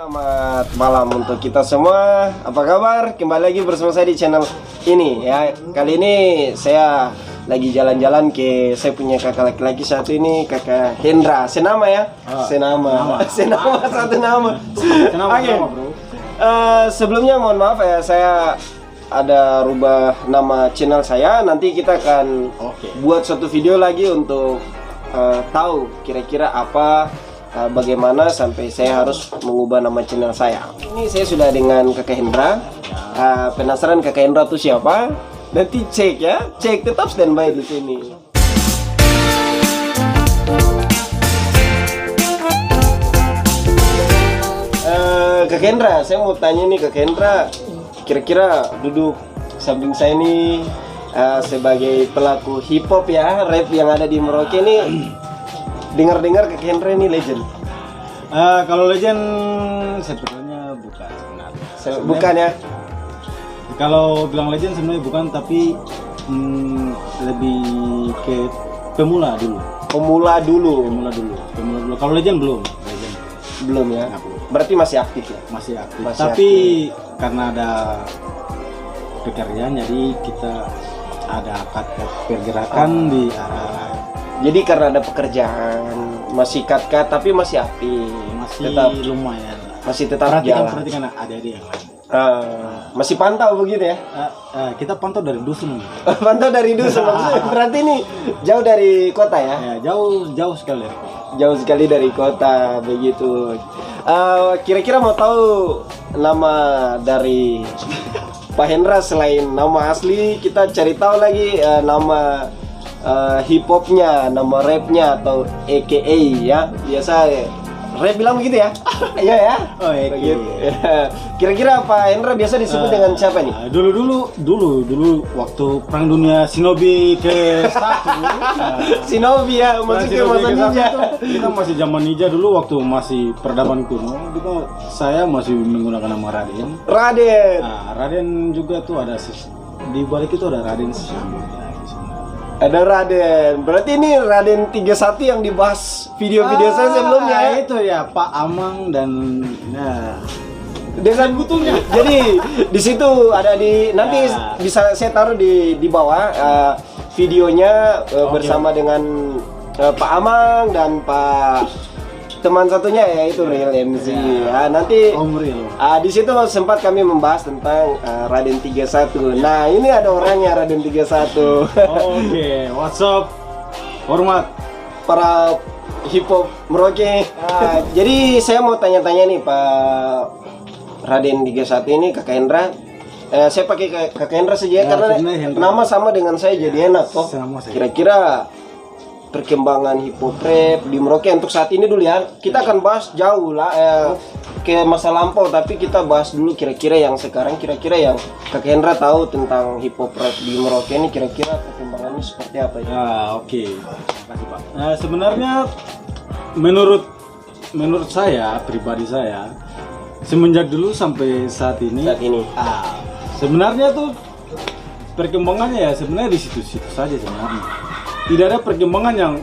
Selamat malam untuk kita semua. Apa kabar? Kembali lagi bersama saya di channel ini ya. Kali ini saya lagi jalan-jalan ke saya punya kakak laki-laki satu ini, kakak Hendra. Senama ya? Senama. Senama satu nama. Oke. Sebelumnya mohon maaf ya, saya ada rubah nama channel saya. Nanti kita akan buat suatu video lagi untuk tahu kira-kira apa bagaimana sampai saya harus mengubah nama channel saya. Ini saya sudah dengan kakak Hendra. Penasaran kakak Hendra itu siapa? Nanti cek ya, cek, tetap standby di sini. Kakak Hendra, saya mau tanya nih kakak Hendra, kira-kira duduk samping saya ini sebagai pelaku hip hop ya, rap yang ada di Merauke ini. Dengar-dengar kakak Hendra ini legend. Kalau legend sebetulnya bukan sebenarnya. Bukan ya? Kalau bilang legend sebenarnya bukan, tapi lebih ke pemula dulu. Pemula dulu. Kalau legend belum. Belum ya? Nah, belum. Berarti masih aktif ya? Masih aktif. Masih tapi aktif. karena ada pekerjaan, jadi kita ada pergerakan di arah. Jadi karena ada pekerjaan, masih cut-cut tapi masih aktif. Masih tetap, lumayan. Masih tetap jalan. Perhatikan adik-adik yang lain. Masih pantau begitu ya? Kita pantau dari dusun. Pantau dari dusun maksudnya. Berarti ini jauh dari kota ya? Ya, jauh sekali dari kota. Jauh sekali dari kota begitu. Kira-kira mau tahu nama dari Pak Hendra selain nama asli, kita cari tahu lagi nama hip hopnya, nama rapnya atau AKA ya, biasa rap bilang begitu ya. Iya ya. Oh, begitu. Kira-kira Pak Hendra biasa disebut dengan siapa nih? Dulu waktu perang dunia Shinobi ke-1. Shinobi ya, maksudnya masa ninja. Kita masih zaman ninja dulu, waktu masih peradaban kuno. Saya masih menggunakan nama Raden. Raden juga tuh ada di balik itu ada Raden Sesungguhnya. Ada Raden. Berarti ini Raden 31 yang dibahas video-video saya sebelumnya ya? Itu ya, Pak Amang dan dengan butuhnya. Jadi di situ ada di nanti bisa saya taruh di bawah videonya bersama dengan Pak Amang dan Pak teman satunya yaitu Real MC. Nanti Om Real. Di situ sempat kami membahas tentang Raden 31. Nah, ini ada orangnya Raden 31. Oke, what's up? Hormat Para hip hop Merauke. Jadi saya mau tanya-tanya nih Pak Raden 31 ini kakak Hendra. Saya pakai kakak Hendra saja karena nama sama dengan saya jadi enak toh. Kira-kira perkembangan hip hop rap di Merauke untuk saat ini dulu ya. Kita akan bahas jauh lah ke masa lampau, tapi kita bahas dulu kira-kira yang sekarang, kira-kira yang Kak Hendra tahu tentang hip hop rap di Merauke ini, kira-kira perkembangannya seperti apa ya? Oke. Terima kasih Pak. Sebenarnya menurut saya, pribadi saya, semenjak dulu sampai saat ini sebenarnya tuh perkembangannya ya sebenarnya di situ-situ saja sebenarnya. Tidak ada perkembangan yang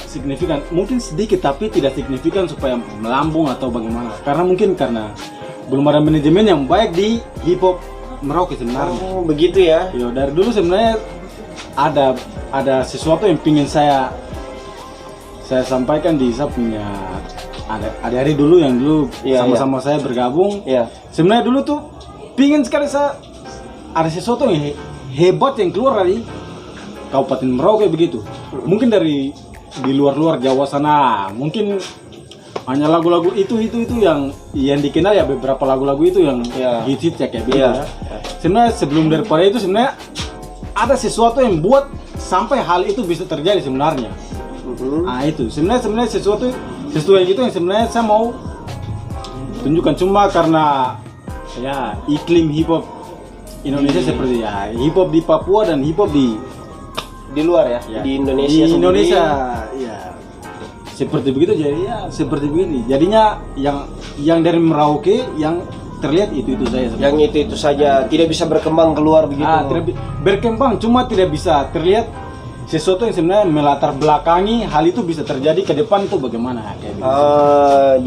signifikan, mungkin sedikit tapi tidak signifikan supaya melambung atau bagaimana. Karena belum ada manajemen yang baik di hip hop Merauke sebenarnya. Oh, begitu ya. Yo, dari dulu sebenarnya ada sesuatu yang ingin saya sampaikan di saya punya adik-adik dulu yang sama-sama saya bergabung. Sebenarnya dulu tuh pingin sekali saya ada sesuatu yang hebat yang keluar dari Kabupaten Merauke begitu. Mungkin di luar Jawa sana, mungkin hanya lagu-lagu itu yang dikenal ya, beberapa lagu-lagu itu yang hit ya kayak gitu ya. Sebenarnya sebelum daripada itu sebenarnya ada sesuatu yang buat sampai hal itu bisa terjadi sebenarnya. Itu sebenarnya sesuatu yang itu yang sebenarnya saya mau tunjukkan, cuma karena ya iklim hip hop Indonesia seperti ya hip hop di Papua dan hip hop di luar ya, di Indonesia di Indonesia ya seperti begitu, jadi ya seperti begini jadinya yang dari Merauke yang terlihat itu saja sebenarnya. Yang itu saja tidak bisa berkembang keluar begitu. Berkembang cuma tidak bisa terlihat sesuatu yang sebenarnya melatar belakangi hal itu bisa terjadi ke depan itu bagaimana kayak gitu.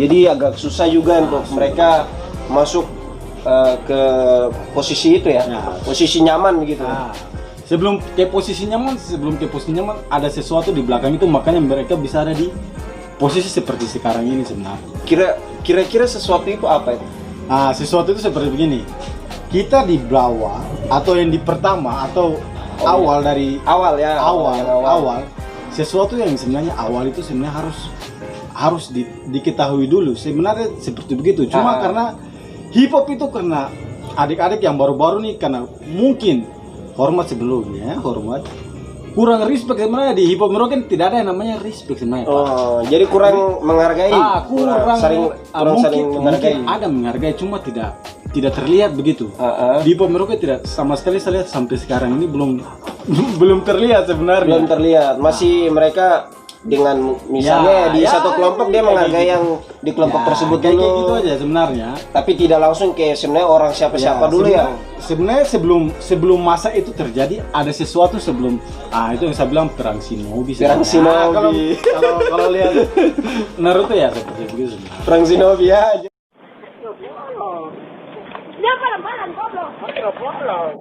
Jadi agak susah juga untuk mereka masuk ke posisi itu ya, posisi nyaman begitu. Sebelum ke posisi nyaman ada sesuatu di belakang itu, makanya mereka bisa ada di posisi seperti sekarang ini sebenarnya. Kira-kira sesuatu itu apa itu? Sesuatu itu seperti begini. Kita di bawah atau yang di pertama atau awal dari awal ya. Awal. Sesuatu yang sebenarnya awal itu sebenarnya harus diketahui dulu. Sebenarnya seperti begitu. Cuma karena hip hop itu karena adik-adik yang baru-baru nih karena mungkin hormat sebelumnya, kurang respect sebenarnya di hip hop Merauke tidak ada yang namanya respect sebenarnya. Jadi kurang menghargai. Kurang saling menghargai. Mungkin ada menghargai, cuma tidak terlihat begitu. Di hip hop Merauke tidak sama sekali, saya lihat sampai sekarang ini belum terlihat sebenarnya. Belum terlihat. Masih mereka dengan misalnya di satu kelompok dia menghargai yang di kelompok tersebut dulu. Kayak gitu aja sebenarnya. Tapi tidak langsung ke sebenarnya orang siapa-siapa dulu ya. Sebenarnya sebelum masa itu terjadi ada sesuatu sebelum itu yang saya bilang perang Shinobi. Perang Shinobi. Kalau lihat Naruto ya seperti begitu sebenarnya. Perang Shinobi ya. Dia barang-barang goblok. Goblok.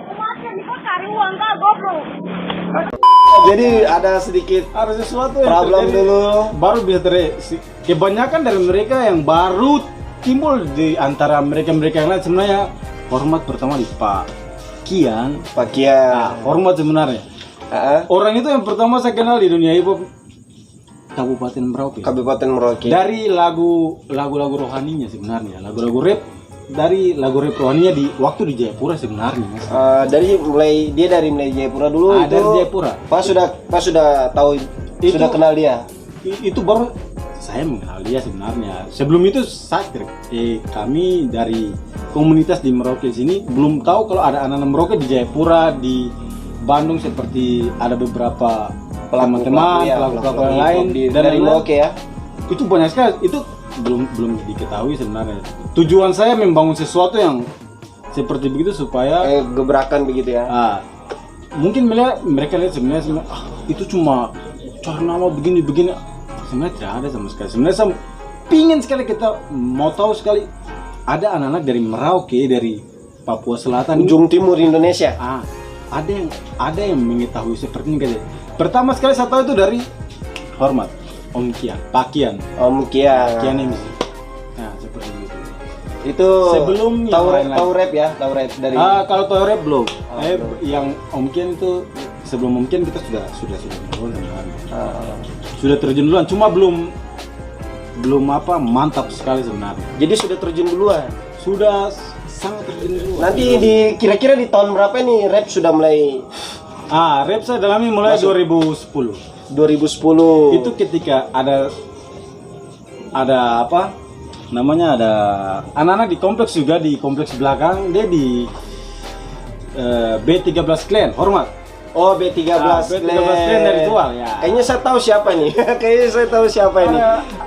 Makan di cari uang enggak goblok. Jadi ada sedikit sesuatu yang problem dulu baru bisa kebanyakan dari mereka yang baru timbul di antara mereka yang lain sebenarnya hormat pertama di Pak Kian. Hormat sebenarnya. Orang itu yang pertama saya kenal di dunia hip hop Kabupaten Merauke. Dari lagu-lagu rohaninya sebenarnya, lagu-lagu rap. Dari lagu rap rohaninya waktu di Jayapura sebenarnya. Dari mulai Jayapura dulu. Dari Jayapura. Pas sudah tahu itu, sudah kenal dia. Itu baru saya mengenal dia sebenarnya. Sebelum itu kami dari komunitas di Merauke sini belum tahu kalau ada anak-anak Merauke di Jayapura, di Bandung seperti ada beberapa teman-teman, pelaku-pelaku yang lain dari Merauke ya. Itu banyak sekali. Itu belum diketahui sebenarnya. Tujuan saya membangun sesuatu yang seperti begitu supaya gebrakan begitu ya. Mungkin mereka lihat sebenarnya itu cuma cara nama begini. Sebenarnya tidak ada sama sekali. Sebenarnya saya pingin sekali, kita mau tahu sekali ada anak-anak dari Merauke, dari Papua Selatan, ujung timur Indonesia. Ada yang mengetahui seperti ini. Pertama sekali saya tahu itu dari hormat Om Kian, Pak Kian MC. Nah, seperti itu. Itu sebelum tahu rap ya, tahu rap dari. Kalau tahu rap belum. Yang Om Kian itu sebelum Om Kian kita sudah duluan. Sudah terjun duluan, cuma belum mantap sekali sebenarnya. Jadi sudah terjun duluan. Sudah sangat terjun duluan. Nanti kira-kira di tahun berapa nih rap sudah mulai? Rap saya dalami mulai 2010. 2010 itu ketika ada apa namanya, ada anak-anak di kompleks juga, di kompleks belakang dia di B13 Clan hormat. B13 Clan dari Tual ya. Kayaknya saya tahu siapa nih. Ini.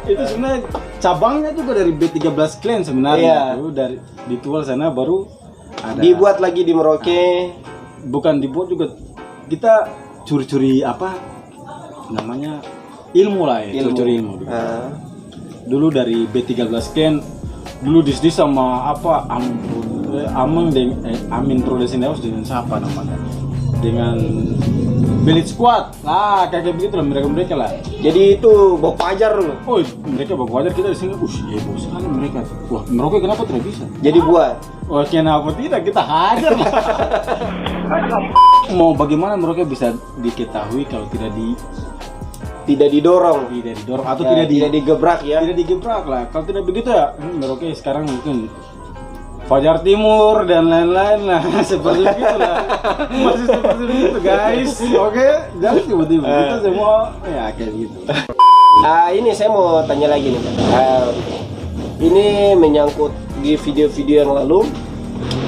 Itu sebenarnya cabangnya juga dari B13 Clan sebenarnya. Itu dari di Tual sana baru ada. Dibuat lagi di Merauke. Bukan dibuat juga, kita curi-curi apa namanya, ilmu lah ya, curi ilmu. Dulu dari B13 Clan dulu disdi sama apa Amin Production House dengan siapa namanya, dengan Belit Squad kayak begitu lah mereka lah. Jadi itu bawa ajar loh. Mereka bawa ajar, kita di sini heboh sekali mereka. Wah, Merauke kenapa tidak bisa? Jadi buat. Kenapa tidak, kita hajar lah. Mau bagaimana Merauke bisa diketahui kalau tidak didorong atau tidak digebrak ya. Tidak digebrak lah. Kalau tidak begitu ya Merauke sekarang mungkin Fajar Timur dan lain-lain lah. Seperti itu lah. Masih seperti itu guys. Oke, jangan tiba-tiba kita semua ya kayak gitu. Ini saya mau tanya lagi nih. Ini menyangkut di video-video yang lalu.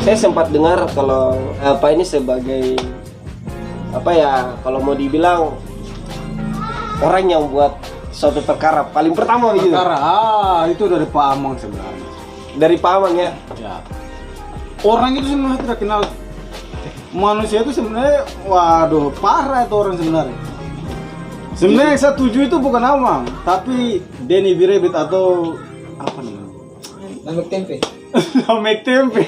Saya sempat dengar kalau ini sebagai kalau mau dibilang orang yang buat suatu perkara paling pertama begitu. Itu dari Pak Amang sebenarnya. Dari Pak Amang ya. Orang itu sebenarnya tidak kenal manusia itu sebenarnya waduh parah itu orang sebenarnya. Sebenarnya yang saya tuju itu bukan Amang, tapi Denny Birebit atau apa namanya? Namek tempe. Namek tempe.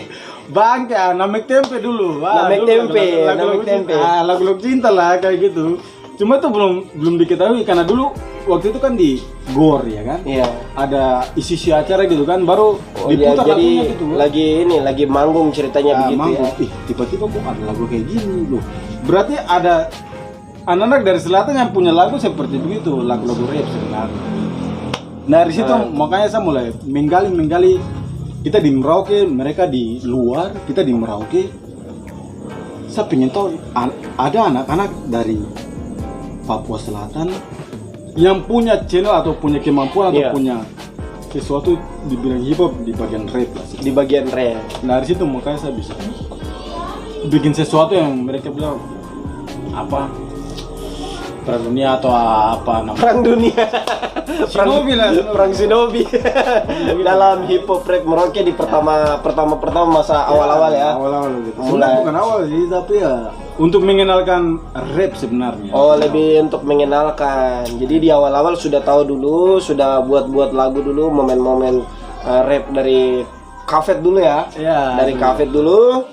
Bangke, Namek tempe dulu. Namek tempe, Namek tempe. Lagu-lagu cinta lah kayak gitu. Cuma itu belum diketahui karena dulu waktu itu kan di GOR ya kan? Iya. Ada isi acara gitu kan, baru Iya, diputar jadi lagunya gitu. lagi manggung ceritanya begitu manggung. ya. Tiba-tiba kok ada lagu kayak gini loh. Berarti ada anak-anak dari selatan yang punya lagu seperti begitu, lagu-lagu rap sebenarnya. Nah dari situ makanya saya mulai menggali kita di Merauke, mereka di luar, kita di Merauke. Saya pengen tahu ada anak-anak dari Papua Selatan yang punya channel atau punya kemampuan atau punya sesuatu di bidang hip hop di bagian rap lah. Di bagian rap. Nah dari situ makanya saya bisa bikin sesuatu yang mereka bilang apa perang dunia atau apa namanya Perang dunia. Shinobi lah, Perang Shinobi. Dalam hip hop rap Merauke di pertama masa awal-awal ya. Awal-awal gitu. Sebenarnya bukan awal sih, tapi ya untuk mengenalkan rap sebenarnya. Oh, lebih untuk mengenalkan. Jadi di awal-awal sudah tahu dulu, sudah buat lagu dulu, momen-momen rap dari Kafet dulu ya. Iya. Dari Kafet dulu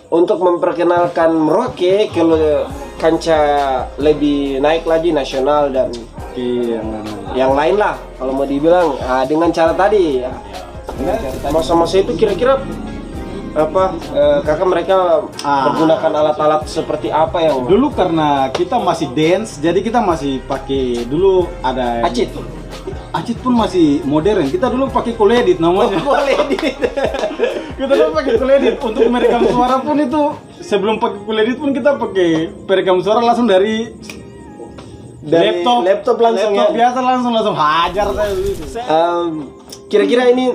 untuk memperkenalkan Merauke ke kancah lebih naik lagi nasional dan yang lain lah kalau mau dibilang dengan cara tadi ya. Masa-masa itu kira-kira apa kakak mereka menggunakan alat-alat seperti apa yang dulu karena kita masih dance, jadi kita masih pakai dulu ada Acit pun masih modern. Kita dulu pakai Koledit namanya. Koledit. Kita dulu pakai Koledit untuk merekam suara pun itu sebelum pakai Koledit pun kita pakai perekam suara langsung dari laptop langsung ya. Biasa langsung hajar saya. Kira-kira ini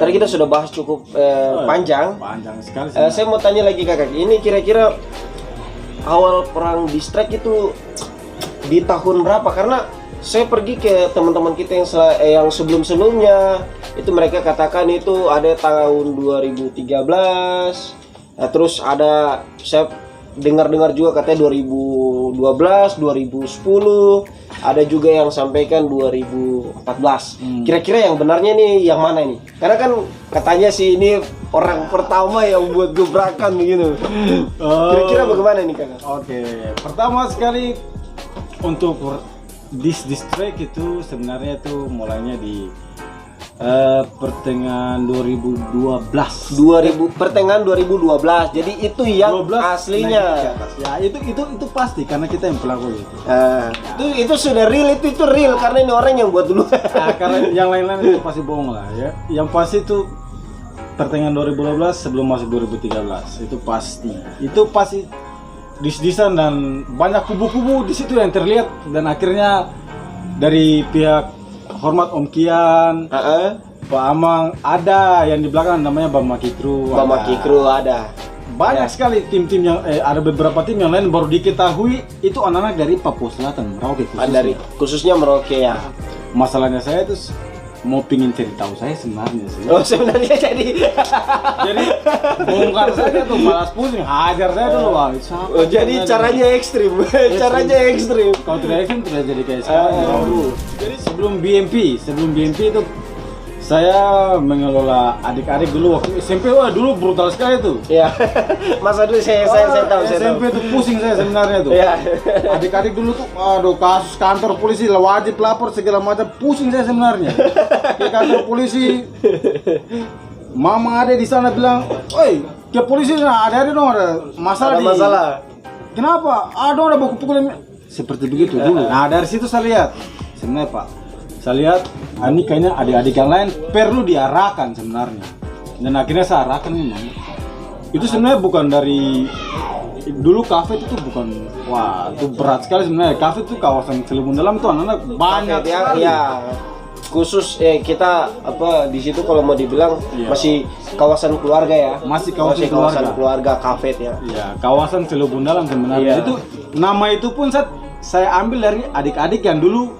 tadi kita sudah bahas cukup panjang. Panjang sekali. Saya mau tanya lagi kakak, ini kira-kira awal perang distrek itu di tahun berapa? Karena saya pergi ke teman-teman kita yang sebelum-sebelumnya itu mereka katakan itu ada tahun 2013. Nah, terus ada saya dengar-dengar juga katanya 2012, 2010, ada juga yang sampaikan 2014. Kira-kira yang benarnya nih yang mana nih? Karena kan katanya sih ini orang pertama yang buat gebrakan gitu. Kira-kira bagaimana nih kakak? Oke, pertama sekali untuk distrack itu sebenarnya itu mulainya di pertengahan 2012. Pertengahan 2012. Jadi itu yang 12 aslinya. Ya itu pasti karena kita yang pelaku itu. Itu sudah real, itu real karena ini orang yang buat dulu. Karena yang lain-lain itu pasti bohong lah ya. Yang pasti itu pertengahan 2012 sebelum masuk 2013 itu pasti. Itu pasti dis-disan dan banyak kubu-kubu di situ yang terlihat dan akhirnya dari pihak Hormat Om Kian, Pak Amang ada yang di belakang namanya Bama Kikru. Ada. Banyak sekali tim-tim yang ada beberapa tim yang lain baru diketahui itu anak-anak dari Papua Selatan, Merauke khususnya. Khususnya Merauke ya. Masalahnya saya tuh mau pingin cari tahu saya sebenarnya sih. Oh sebenarnya jadi bongkar saja tuh malas pusing hajar saya dulu wah. Jadi caranya ekstrim. Caranya ekstrim. Kalau tidak ekstrim tidak jadi kayak sekarang. Jadi sebelum BMP itu saya mengelola adik-adik dulu waktu SMP. Wah dulu brutal sekali tuh. Iya. Masa dulu saya tahu. SMP tuh pusing saya sebenarnya tuh. Iya. Adik-adik dulu tuh aduh kasus kantor polisi wajib lapor segala macam, pusing saya sebenarnya. Ke kantor polisi. Mama ada di sana bilang, "Oi, ke polisi ada dong ada masalah." Kenapa? Ada pukul-pukulin. Seperti begitu dulu. Nah, dari situ saya lihat sebenarnya Pak. Saya lihat ini kayaknya adik-adik yang lain perlu diarahkan sebenarnya. Dan akhirnya saya arahkan memang. Itu sebenarnya bukan dari dulu kafe itu bukan itu berat sekali sebenarnya. Kafe itu kawasan Celebun Dalam itu anak-anak banyak sekali. Ya. Khusus kita di situ kalau mau dibilang masih kawasan keluarga ya. Masih kawasan keluarga kafe ya. Iya, kawasan Celebun Dalam sebenarnya. Itu nama itu pun saya ambil dari adik-adik yang dulu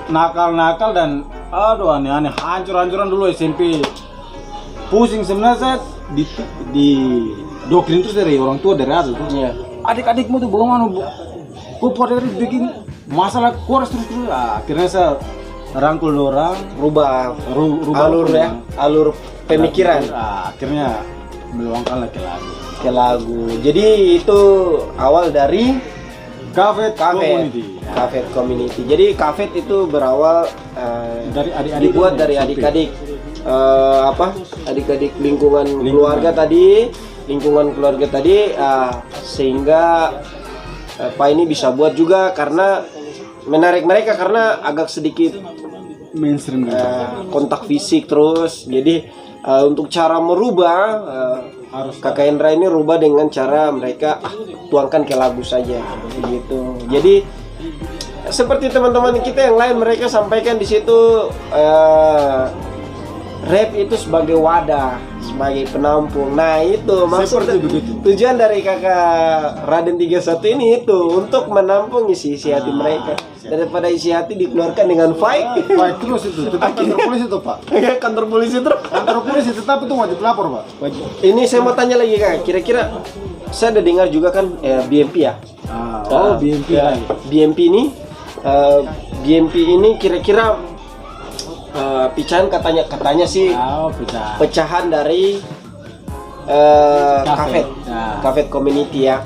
nakal-nakal dan aneh-aneh hancur-hancuran dulu SMP. Pusing sebenarnya saya di doktrin terus dari orang tua dari atas tuh. Iya. Adik-adikmu tuh belum kok pada bikin masalah kuras terus. Akhirnya saya rangkul orang, Rubah rubah alur ya, alur pemikiran akhirnya meluangkan ke lagu. ke lagu. Jadi itu awal dari Kafet Community. Kafet Community. Jadi Kafet itu berawal dari adik-adik, dibuat dari adik-adik adik-adik lingkungan keluarga tadi, sehingga Pak ini bisa buat juga karena menarik mereka karena agak sedikit mainstream kontak fisik terus. Jadi untuk cara merubah harus Kakak Hendra ini rubah dengan cara mereka tuangkan ke lagu saja begitu. Jadi seperti teman-teman kita yang lain mereka sampaikan di situ rap itu sebagai wadah, sebagai penampung. Nah itu maksud tujuan dari kakak Raden 31 ini itu untuk menampung isi hati mereka. Daripada isi hati dikeluarkan dengan fight. Fight terus itu, tetap kantor polisi itu Pak. Kantor polisi terus. Kantor polisi tetap itu wajib lapor Pak. Ini saya mau tanya lagi kak, kira-kira saya ada dengar juga kan BMP ya. BMP ya, BMP ini kira-kira pecahan katanya sih pecahan dari Kafet Community ya.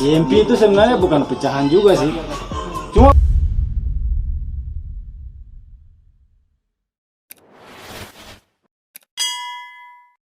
BMP itu sebenarnya bukan pecahan juga sih, cuma